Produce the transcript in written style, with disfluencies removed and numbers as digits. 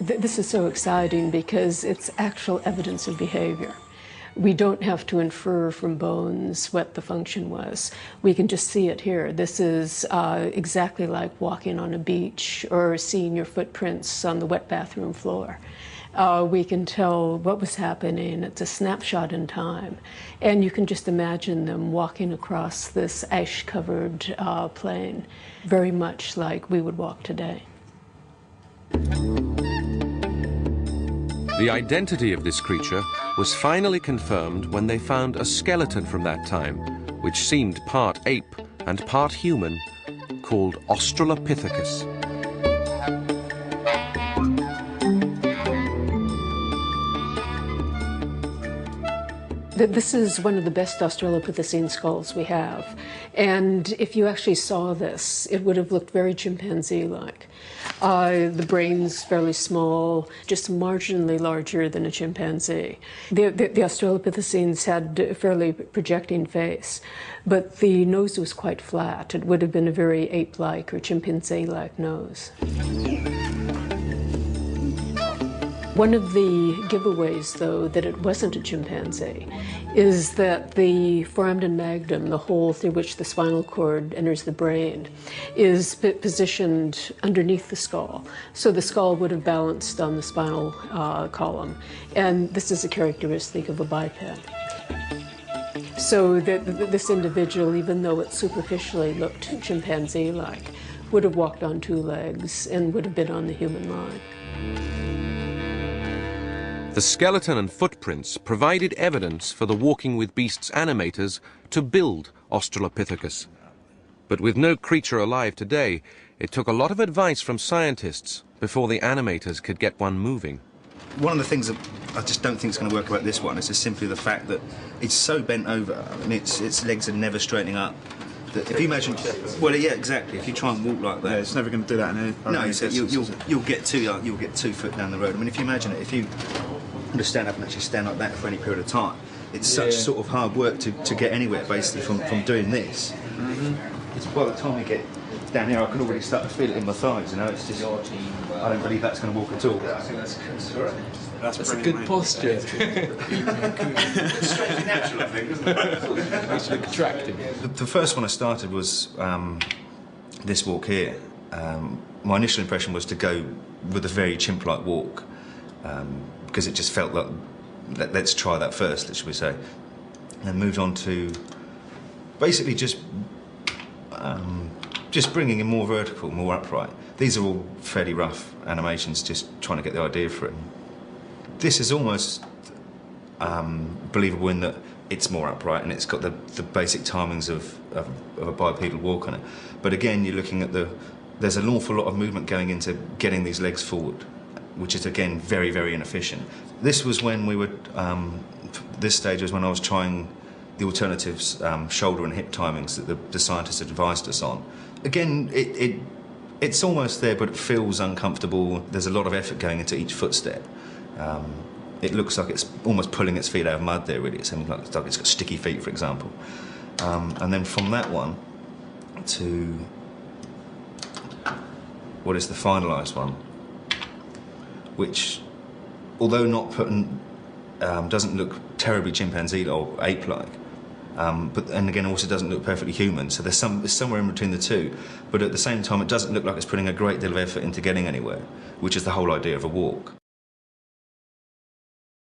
This is so exciting because it's actual evidence of behavior. We don't have to infer from bones what the function was. We can just see it here. This is exactly like walking on a beach or seeing your footprints on the wet bathroom floor. We can tell what was happening. It's a snapshot in time. And you can just imagine them walking across this ash-covered plain, very much like we would walk today. The identity of this creature was finally confirmed when they found a skeleton from that time, which seemed part ape and part human, called Australopithecus. This is one of the best Australopithecine skulls we have. And if you actually saw this, it would have looked very chimpanzee-like. The brain's fairly small, just marginally larger than a chimpanzee. The Australopithecines had a fairly projecting face, but the nose was quite flat. It would have been a very ape-like or chimpanzee-like nose. One of the giveaways, though, that it wasn't a chimpanzee is that the foramen magnum, the hole through which the spinal cord enters the brain, is positioned underneath the skull. So the skull would have balanced on the spinal column. And this is a characteristic of a biped. So this individual, even though it superficially looked chimpanzee-like, would have walked on two legs and would have been on the human line. The skeleton and footprints provided evidence for the Walking with Beasts animators to build Australopithecus. But with no creature alive today, it took a lot of advice from scientists before the animators could get one moving. One of the things that I just don't think is going to work about this one is just simply the fact that it's so bent over and its legs are never straightening up. If you imagine, well, yeah, exactly. If you try and walk like that, yeah, it's never going to do that. No, you'll get 2 foot down the road. I mean, if you imagine it, if you to stand up and actually stand like that for any period of time, it's such sort of hard work to get anywhere basically from doing this. It's by the time you get down here, I can already start to feel it in my thighs. You know, it's just I don't believe that's going to walk at all. I think that's a good posture. It's strangely natural, I think, isn't it? Makes you look attractive. The first one I started was this walk here. My initial impression was to go with a very chimp-like walk. Because it just felt like, let's try that first, should we say. And moved on to basically just bringing in more vertical, more upright. These are all fairly rough animations, just trying to get the idea for it. This is almost believable in that it's more upright and it's got the basic timings of a bipedal walk on it. But again, you're looking at there's an awful lot of movement going into getting these legs forward, which is, again, very, very inefficient. This was when we were, this stage was when I was trying the alternatives, shoulder and hip timings that the scientists had advised us on. Again, it's almost there, but it feels uncomfortable. There's a lot of effort going into each footstep. It looks like it's almost pulling its feet out of mud there, really. It seems like it's got sticky feet, for example. And then from that one to what is the finalised one, which, although not doesn't look terribly chimpanzee or ape-like, and again also doesn't look perfectly human. So there's somewhere in between the two. But at the same time, it doesn't look like it's putting a great deal of effort into getting anywhere, which is the whole idea of a walk.